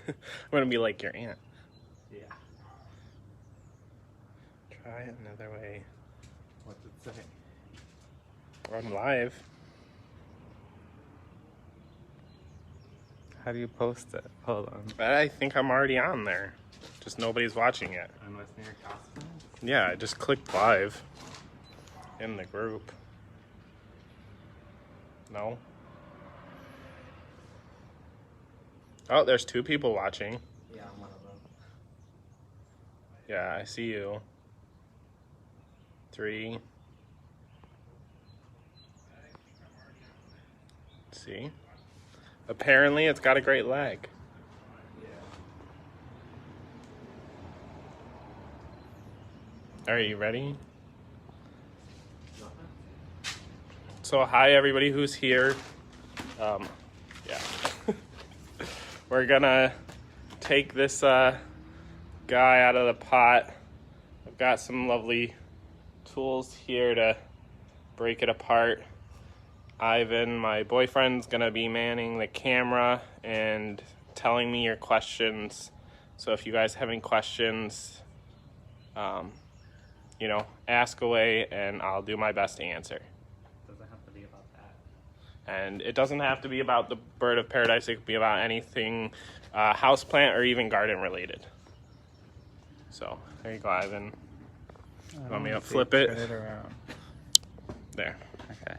I'm gonna be like your aunt. Yeah. Try another way. What's it say? Run live. How do you post it? Hold on. I think I'm already on there. Just nobody's watching it. On West New York Gospel? Yeah, I just clicked live in the group. No. Oh, there's 2 people watching. Yeah, I'm one of them. Yeah, I see you. 3. See? Apparently, it's got a great lag. Yeah. Are you ready? Nothing? So, hi everybody who's here. Yeah. We're gonna take this guy out of the pot. I've got some lovely tools here to break it apart. Ivan, my boyfriend's gonna be manning the camera and telling me your questions. So if you guys have any questions, you know, ask away and I'll do my best to answer. Doesn't have to be about that. And it doesn't have to be about the bird of paradise. It could be about anything houseplant or even garden related. So there you go, Ivan. You want me to flip it? Turn it around. There. Okay.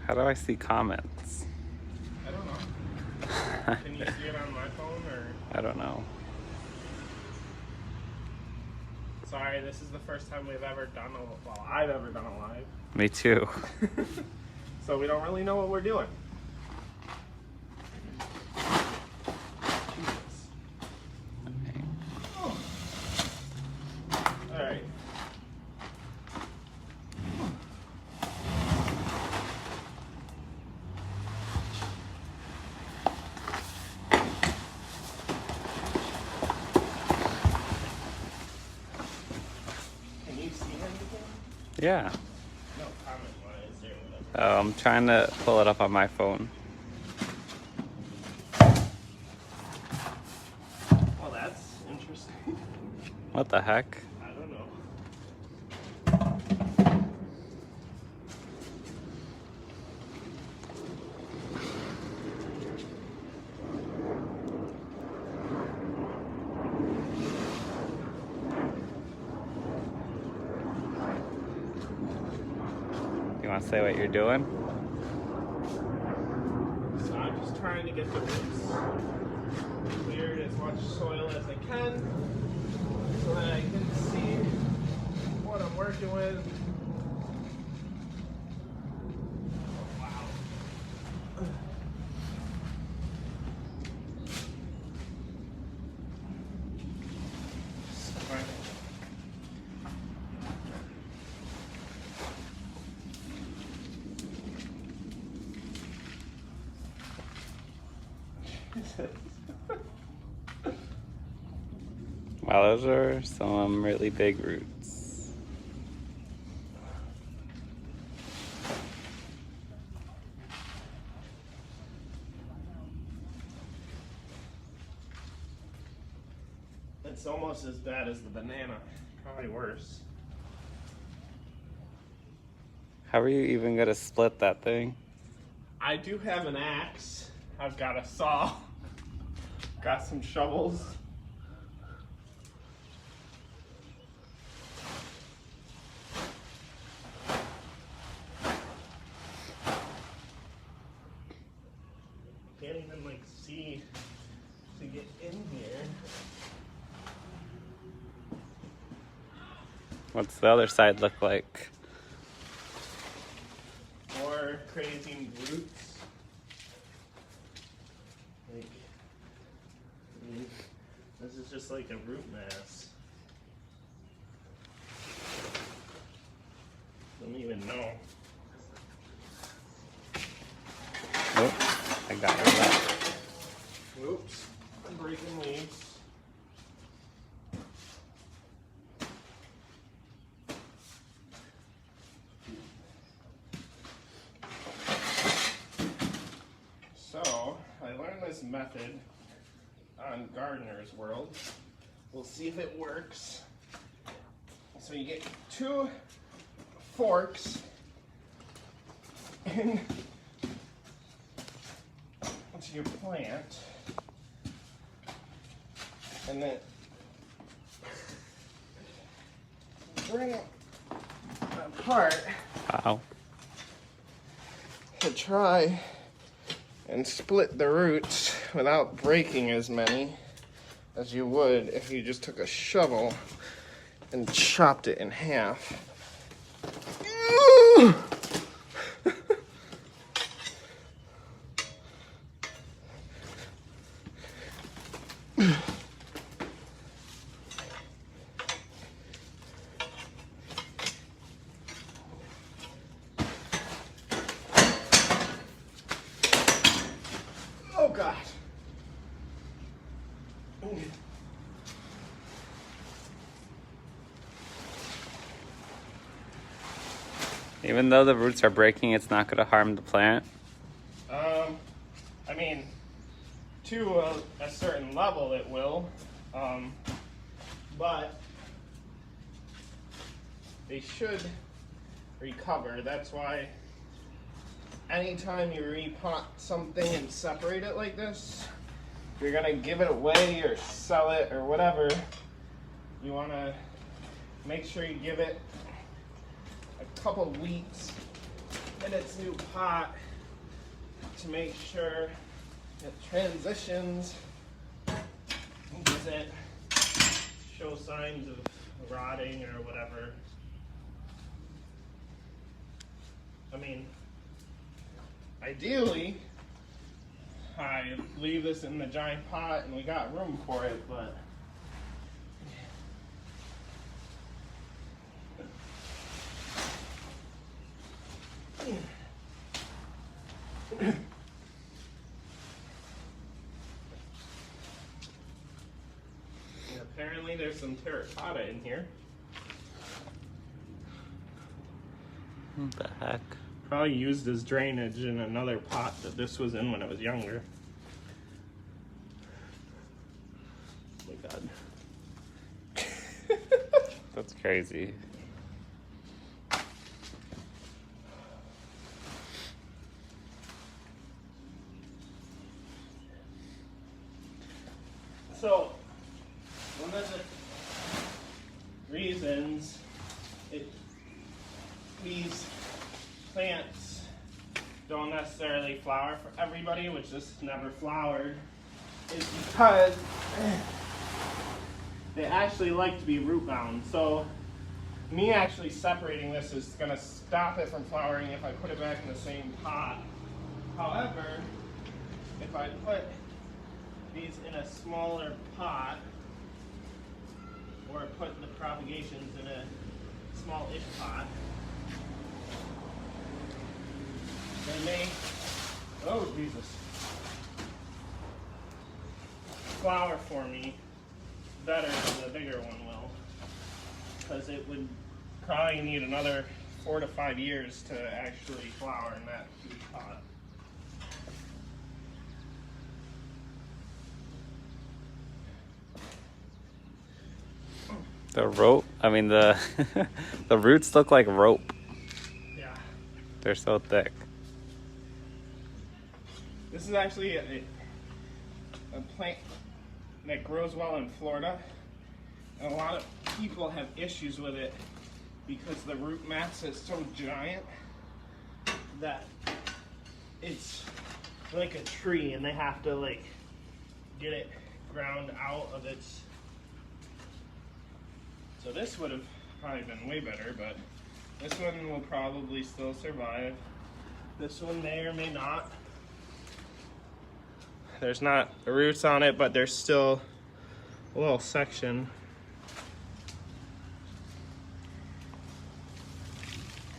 How do I see comments? I don't know. Can you see it on my phone or? I don't know. Sorry, this is the first time we've ever done I've ever done a live. Me too. So we don't really know what we're doing. Jesus. All right. Can you see anything? Yeah. No comment-wise or whatever. Oh, I'm trying to pull it up on my phone. Oh, that's interesting. What the heck? I don't know. You want to say what you're doing? So I'm just trying to get the roots cleared as much soil as I can so that I can see what I'm working with. Oh, wow. Sorry. Wow, those are some really big roots. It's almost as bad as the banana, probably worse. How are you even gonna split that thing? I do have an axe. I've got a saw. Got some shovels. Can't even like see to get in here. What's the other side look like? More crazy roots. Like, I mean, this is just like a root mass. Don't even know. Oh, I got it. Oops. breaking leaves. So, I learned this method on Gardener's World. We'll see if it works. So you get 2 forks into your plant, and then bring it apart Wow. to try and split the roots without breaking as many as you would if you just took a shovel and chopped it in half. Oh God. Even though the roots are breaking, it's not going to harm the plant. I mean, to a certain level it will, but they should recover. That's why anytime you repot something and separate it like this, if you're gonna give it away or sell it or whatever, you wanna make sure you give it a couple weeks in its new pot to make sure it transitions and doesn't show signs of rotting or whatever. I mean, ideally, I leave this in the giant pot and we got room for it, but and apparently there's some terracotta in here. What the heck? Probably used as drainage in another pot that this was in when I was younger. Oh my God. That's crazy. So, one of the reasons these plants don't necessarily flower for everybody, which this never flowered, is because they actually like to be root bound. So me actually separating this is going to stop it from flowering if I put it back in the same pot. However, if I put these in a smaller pot, or put the propagations in a small-ish pot, they may, oh Jesus, flower for me better than the bigger one will, because it would probably need another 4 to 5 years to actually flower in that huge pot. The rope, I mean the the roots look like rope. Yeah. They're so thick. This is actually a plant that grows well in Florida, and a lot of people have issues with it because the root mass is so giant that it's like a tree, and they have to like get it ground out of its. So this would have probably been way better, but this one will probably still survive. This one may or may not. There's not roots on it, but there's still a little section.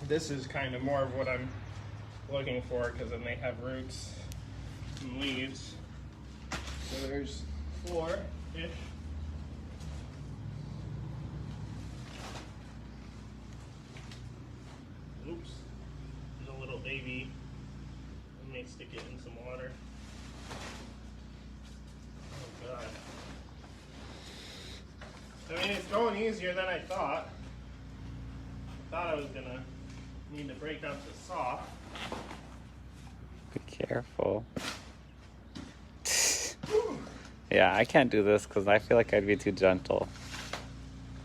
This is kind of more of what I'm looking for, because then they have roots and leaves. So there's 4-ish. Oops, there's a little baby. Let me stick it in some water. Oh god. I mean, it's going easier than I thought. I thought I was gonna need to break out the saw. Be careful. Yeah, I can't do this because I feel like I'd be too gentle.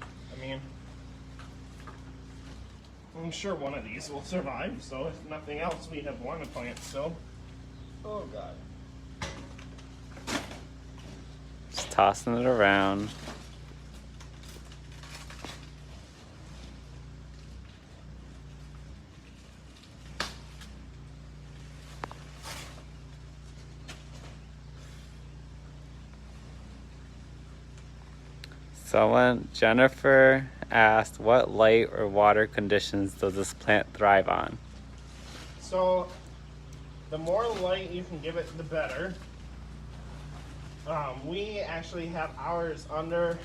I mean, I'm sure one of these will survive, so if nothing else, we have one to plant still. Oh god. Just tossing it around. Jennifer asked, what light or water conditions does this plant thrive on? So, the more light you can give it, the better. We actually have ours under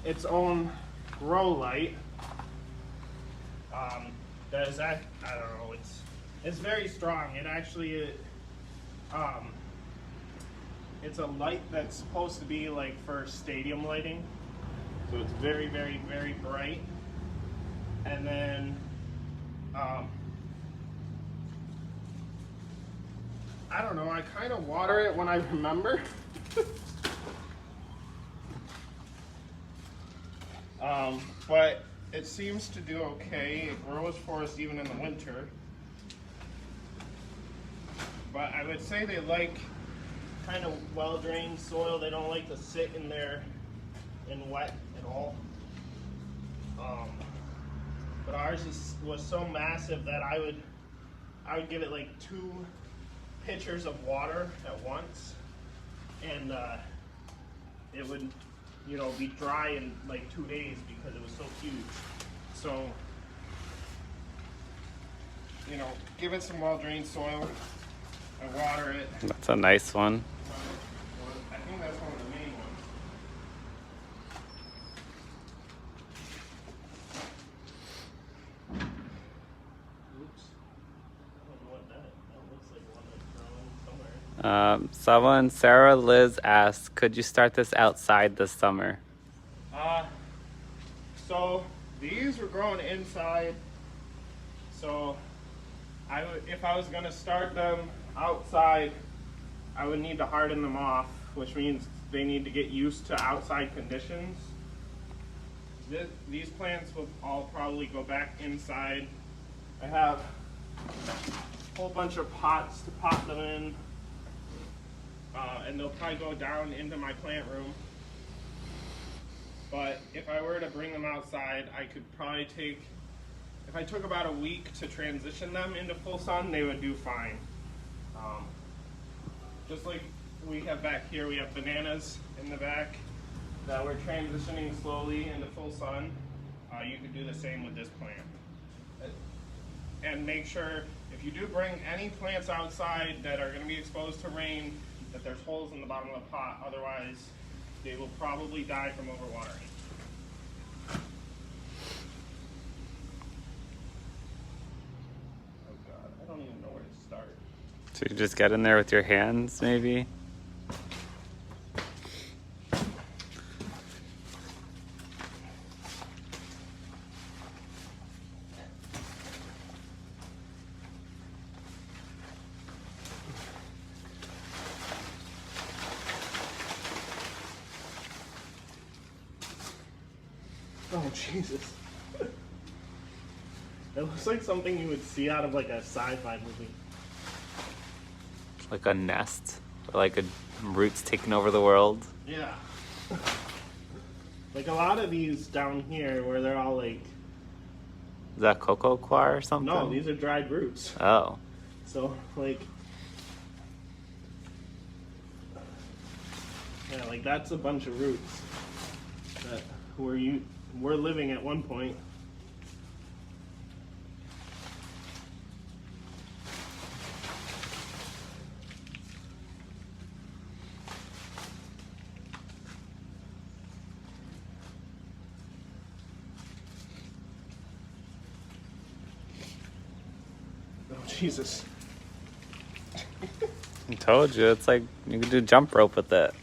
its own grow light. That is, I don't know, it's very strong. It actually, it's a light that's supposed to be like for stadium lighting. So it's very, very, very bright. And then, I don't know, I kind of water it when I remember. But it seems to do okay. It grows for us even in the winter. But I would say they like kind of well-drained soil. They don't like to sit in there in wet at all. But ours was so massive that I would give it like 2 pitchers of water at once, and it would, you know, be dry in like 2 days because it was so huge. So, you know, give it some well-drained soil and water it. That's a nice one. I think that's one of the main ones. Oops. I don't know what that looks like, one that's growing somewhere. Sarah Liz asked, could you start this outside this summer? So these were growing inside. So if I was gonna start them outside, I would need to harden them off, which means they need to get used to outside conditions. These plants will all probably go back inside. I have a whole bunch of pots to pot them in, and they'll probably go down into my plant room. But if I were to bring them outside, I could probably if I took about a week to transition them into full sun, they would do fine. Just like we have back here, we have bananas in the back that we're transitioning slowly into full sun. You could do the same with this plant. And make sure, if you do bring any plants outside that are going to be exposed to rain, that there's holes in the bottom of the pot. Otherwise, they will probably die from overwatering. Oh God, I don't even know where to start. So you just get in there with your hands, maybe? Oh, Jesus. It looks like something you would see out of like a sci-fi movie. Like a nest, or like a roots taking over the world. Yeah. Like a lot of these down here where they're all like... Is that cocoa coir or something? No, these are dried roots. Oh. So, like... Yeah, like that's a bunch of roots that were living at one point. Jesus. I told you, it's like you can do jump rope with it.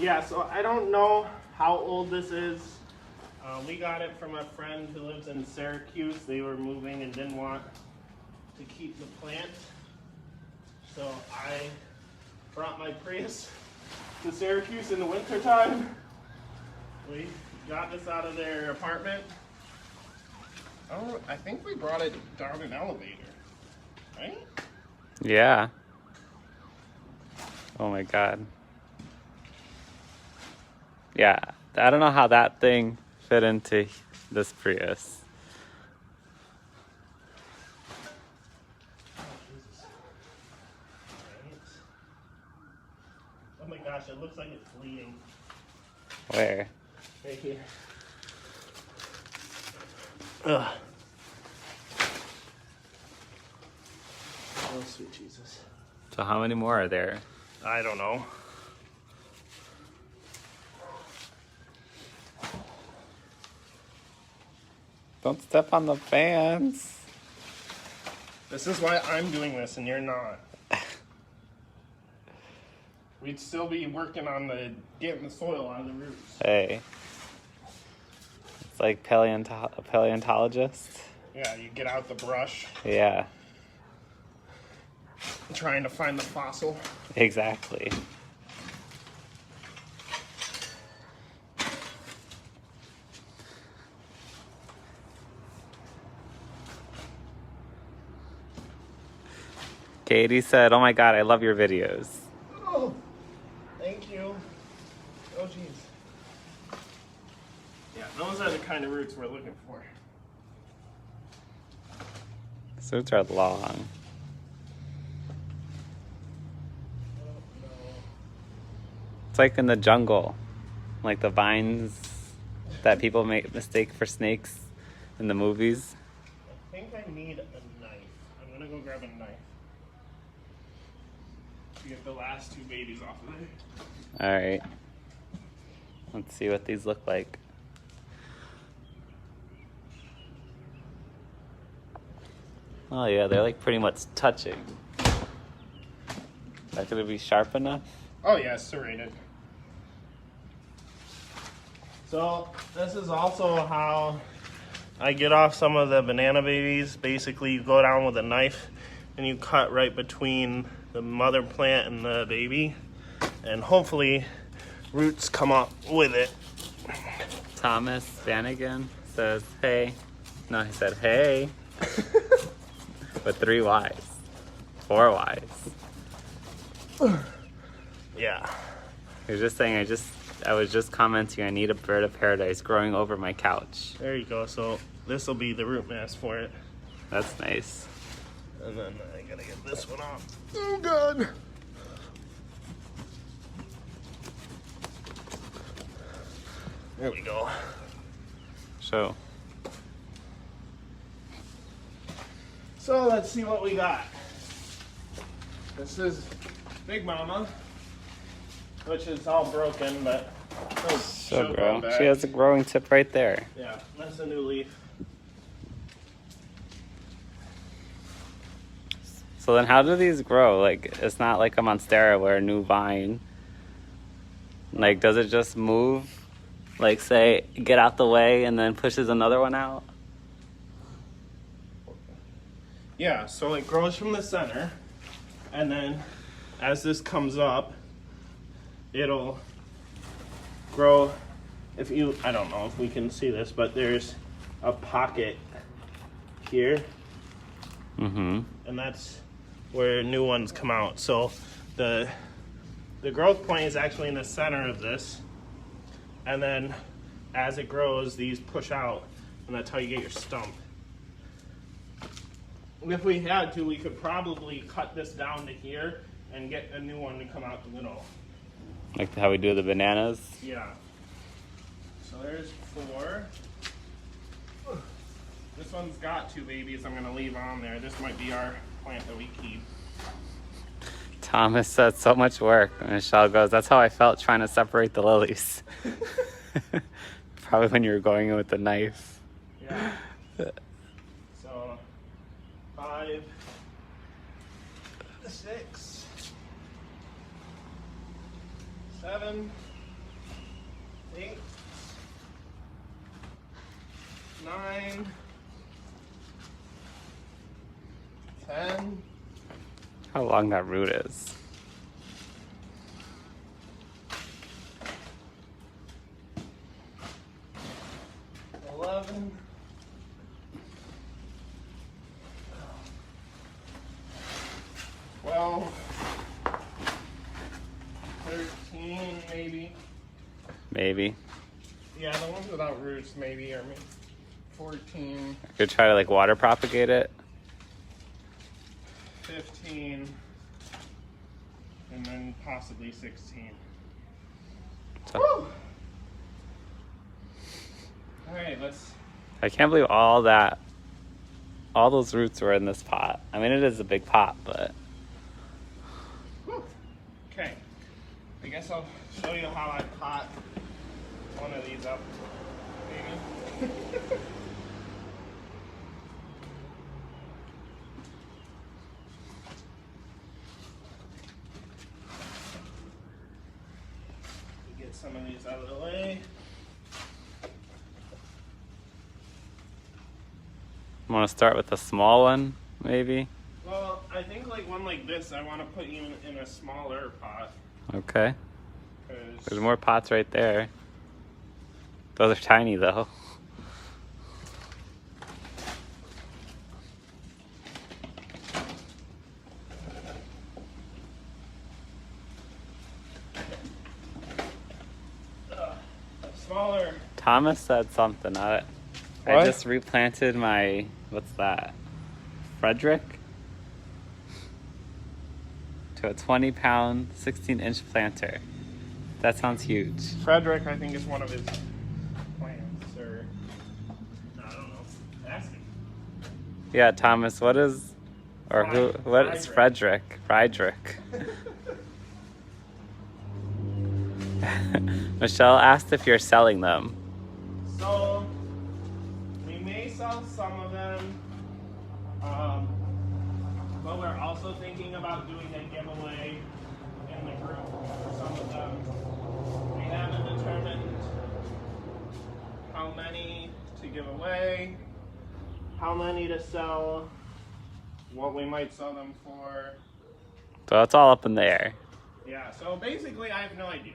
Yeah, so I don't know how old this is. We got it from a friend who lives in Syracuse. They were moving and didn't want to keep the plant. So I brought my Prius to Syracuse in the wintertime. We got this out of their apartment. Oh, I think we brought it down an elevator, right? Yeah. Oh my god. Yeah, I don't know how that thing fit into this Prius. Oh my gosh, it looks like it's bleeding. Where? Right here. Ugh. Oh, sweet Jesus. So how many more are there? I don't know. Don't step on the fans. This is why I'm doing this and you're not. We'd still be working on getting the soil out of the roots. Hey. It's like a paleontologist. Yeah, you get out the brush, Yeah, trying to find the fossil. exactly. Katie said, "Oh my god, I love your videos." Oh, thank you. Oh, jeez. Yeah, those are the kind of roots we're looking for. These roots are long. I don't know. It's like in the jungle, like the vines that people make mistake for snakes in the movies. I think I need a knife. I'm gonna go grab a knife. To get the last two babies off of there. All right. Let's see what these look like. Oh yeah, they're like pretty much touching. Is that gonna be sharp enough? Oh yeah, serrated. So this is also how I get off some of the banana babies. Basically, you go down with a knife and you cut right between the mother plant and the baby, and hopefully roots come up with it. Thomas Vanagan says, "Hey." No, he said, "Hey." With 3 Y's. 4 Y's. Yeah. He was just saying, I was just commenting, I need a bird of paradise growing over my couch. There you go. So this will be the root mass for it. That's nice. And then I gotta get this one off. Oh god. There we go. So, So let's see what we got. This is Big Mama, which is all broken, but she'll grow. She has a growing tip right there. Yeah, that's a new leaf. So then how do these grow? Like, it's not like a Monstera where a new vine. Like, does it just move? Like, say, get out the way and then pushes another one out? Yeah, so it grows from the center, and then as this comes up, it'll grow. I don't know if we can see this, but there's a pocket here, Mm-hmm. and that's where new ones come out. So the growth point is actually in the center of this, and then as it grows, these push out, and that's how you get your stump. If we had to, we could probably cut this down to here and get a new one to come out the middle. Like how we do the bananas? Yeah. So there's 4. This one's got 2 babies I'm going to leave on there. This might be our plant that we keep. Thomas said so much work. And Michelle goes, that's how I felt trying to separate the lilies. Probably when you were going in with the knife. Yeah. So 5, 6, 7, 8, 9, 10. How long that root is. 11, 12, 13, maybe. Maybe. Yeah, the ones without roots, maybe, or maybe 14, I could try to like water propagate it. 15, and then possibly 16. So, Woo! All right, let's. I can't believe all those roots were in this pot. I mean, it is a big pot, but Woo! Okay, I guess I'll show you how I pot one of these up, maybe. Get some of these out of the way. I want to start with a small one, maybe. Well, I think like one like this, I want to put you in a smaller pot. Okay. 'Cause There's more pots right there. Those are tiny though. smaller. Thomas said something. I What? just replanted my, what's that? Frederick? To a 20-pound, 16-inch planter. That sounds huge. Frederick, I think, is one of his plants, or no, I don't know. Ask him. Yeah, Thomas, what is, or who, what is Frederick? Friedrich. Michelle asked if you're selling them. So we may sell some of them, but we're also thinking about doing a giveaway in the group for some of them. We haven't determined how many to give away, how many to sell, what we might sell them for. So it's all up in the air. Yeah, so basically I have no idea.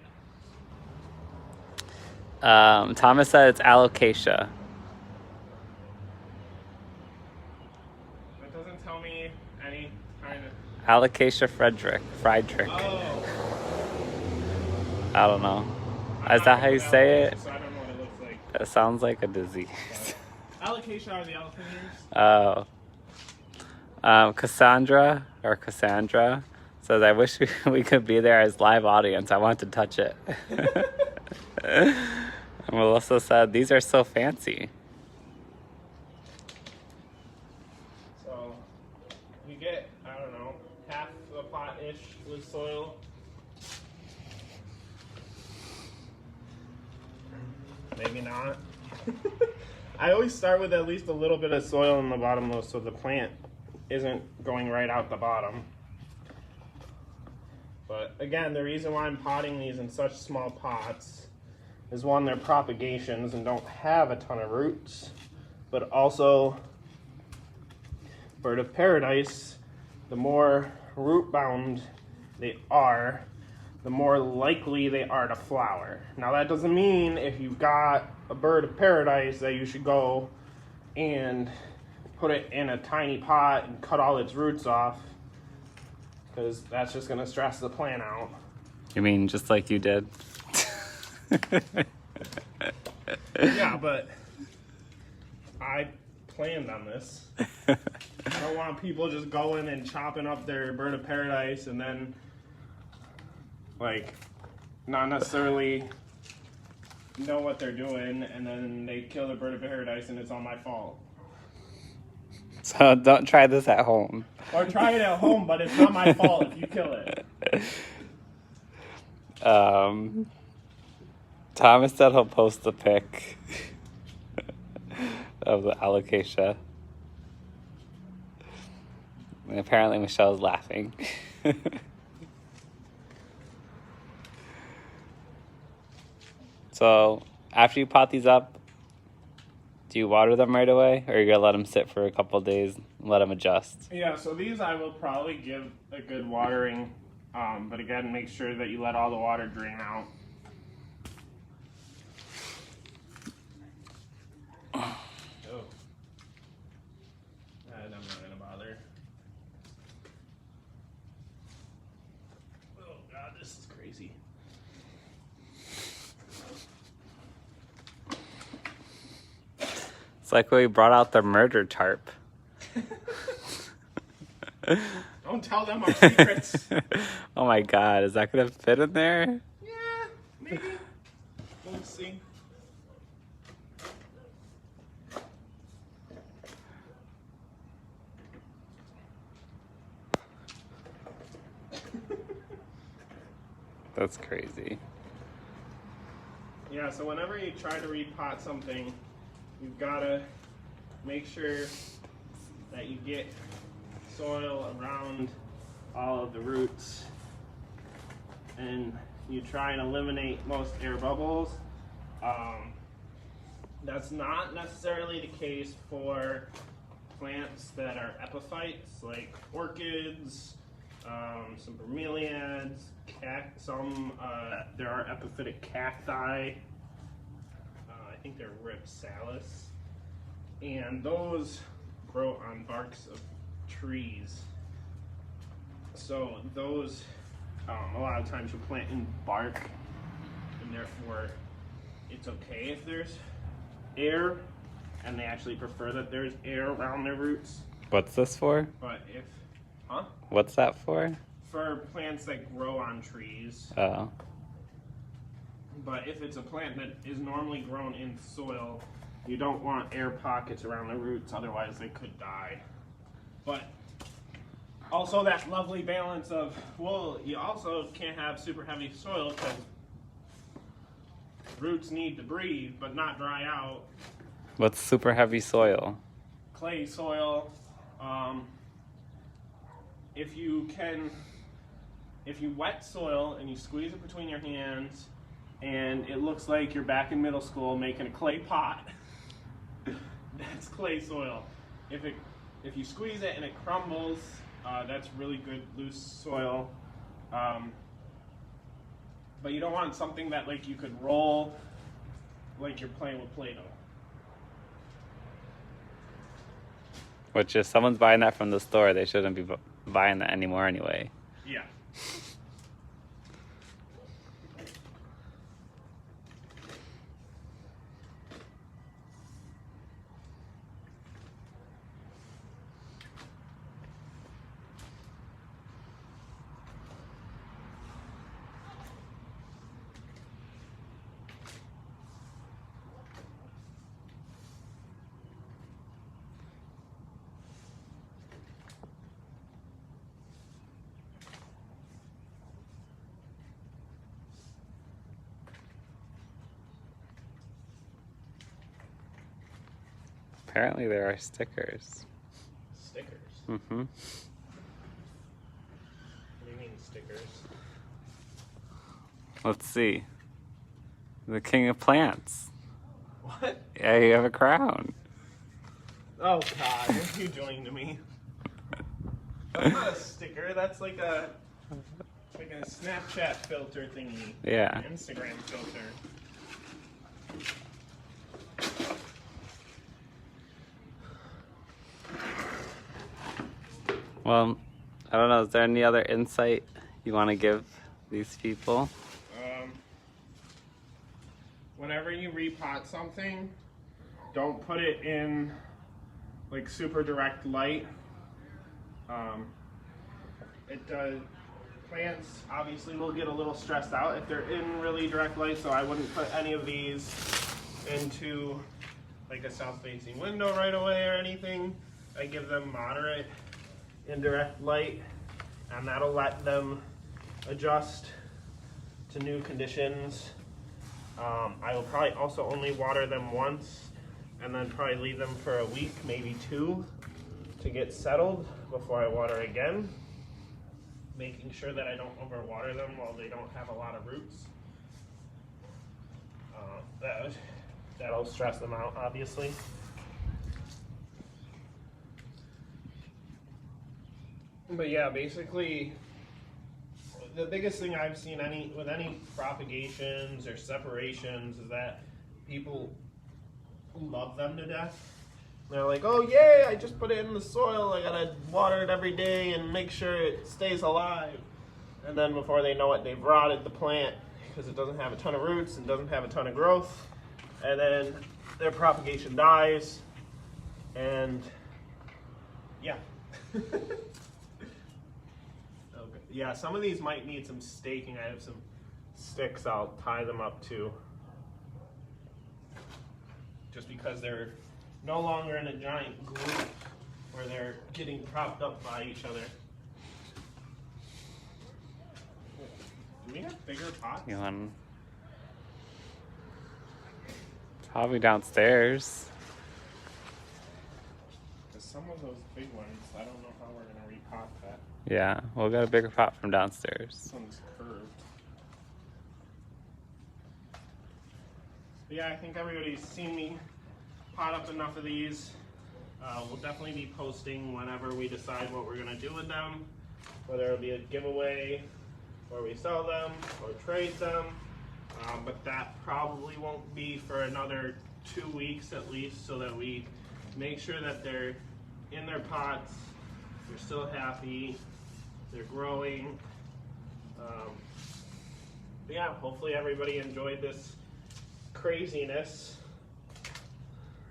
Thomas said it's alocasia. That doesn't tell me any kind of... Alocasia Friedrich. Oh. I don't know. I'm Is that not how you good with say it? alopecia, so I don't know what it looks like. It sounds like a disease. Alocasia are the elephant ears. Cassandra says, I wish we could be there as live audience. I want to touch it. And Melissa said, these are so fancy. So you get, I don't know, half a pot-ish with soil. Maybe not. I always start with at least a little bit of soil in the bottom though, so the plant isn't going right out the bottom. But again, the reason why I'm potting these in such small pots is one, they're propagations and don't have a ton of roots, but also bird of paradise, the more root bound they are, the more likely they are to flower. Now that doesn't mean if you've got a bird of paradise that you should go and put it in a tiny pot and cut all its roots off, because that's just going to stress the plant out. You mean just like you did? Yeah, but I planned on this. I don't want people just going and chopping up their bird of paradise and then, like, not necessarily know what they're doing, and then they kill the bird of paradise and it's all my fault. So don't try this at home. Or try it at home, but it's not my fault if you kill it. Thomas said he'll post the pic of the alocasia. And apparently Michelle's laughing. So after you pot these up, do you water them right away, or are you gonna let them sit for a couple days and let them adjust? Yeah, so these I will probably give a good watering, but again, make sure that you let all the water drain out. Oh. And I'm not gonna bother. Oh god, this is crazy. It's like when we brought out the murder tarp. Don't tell them our secrets. Oh my god, is that gonna fit in there? Yeah, maybe. We'll see. That's crazy. Yeah, so whenever you try to repot something, you've got to make sure that you get soil around all of the roots, and you try and eliminate most air bubbles. That's not necessarily the case for plants that are epiphytes, like orchids, some bromeliads, there are epiphytic cacti. I think they're ripsalis, and those grow on barks of trees. So those, a lot of times you plant in bark, and therefore it's okay if there's air, and they actually prefer that there's air around their roots. What's this for? But What's that for? for plants that grow on trees. Oh. But if it's a plant that is normally grown in soil, you don't want air pockets around the roots, otherwise they could die. But also that lovely balance of, well, you also can't have super heavy soil because roots need to breathe but not dry out. What's super heavy soil? Clay soil. If you wet soil and you squeeze it between your hands and it looks like you're back in middle school making a clay pot, that's clay soil. If you squeeze it and it crumbles, that's really good loose soil. But you don't want something that like you could roll like you're playing with Play-Doh. Which, if someone's buying that from the store, they shouldn't be buying that anymore anyway. Yeah. Apparently there are stickers. Stickers? Mm-hmm. What do you mean stickers? Let's see. The king of plants. What? Yeah, you have a crown. Oh god, what are you doing to me? That's not a sticker, that's like a Snapchat filter thingy. Yeah. Instagram filter. Well, I don't know. Is there any other insight you want to give these people? Whenever you repot something, don't put it in like super direct light. Plants obviously will get a little stressed out if they're in really direct light, so I wouldn't put any of these into like a south-facing window right away or anything. I give them moderate indirect light, and that'll let them adjust to new conditions. I will probably also only water them once, and then probably leave them for a week, maybe 2, to get settled before I water again, making sure that I don't overwater them while they don't have a lot of roots. That'll stress them out, obviously. But yeah, basically, the biggest thing I've seen with any propagations or separations is that people love them to death. They're like, oh yay, I just put it in the soil, I gotta water it every day and make sure it stays alive. And then before they know it, they've rotted the plant because it doesn't have a ton of roots and doesn't have a ton of growth. And then their propagation dies, and yeah. Okay. Yeah, some of these might need some staking. I have some sticks I'll tie them up to, just because they're no longer in a giant group where they're getting propped up by each other. Do we have bigger pots? You want? Probably downstairs. Because some of those big ones, I don't know how we're going to repot that. Yeah, we'll get a bigger pot from downstairs. This one's curved. But yeah, I think everybody's seen me pot up enough of these. We'll definitely be posting whenever we decide what we're going to do with them, whether it'll be a giveaway, or we sell them, or trade them. But that probably won't be for another 2 weeks at least, so that we make sure that they're in their pots, they're still happy, they're growing. But yeah, hopefully everybody enjoyed this craziness.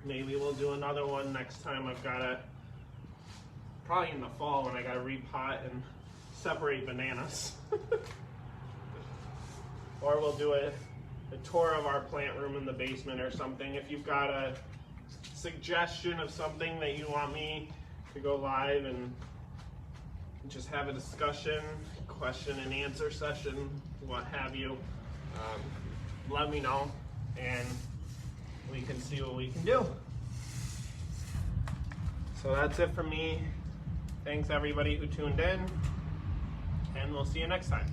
Maybe we'll do another one next time. I've got to, probably in the fall when I got to repot and separate bananas. Or we'll do a tour of our plant room in the basement or something. If you've got a suggestion of something that you want me to go live and just have a discussion, question and answer session, what have you, let me know and we can see what we can do. So that's it for me. Thanks everybody who tuned in, and we'll see you next time.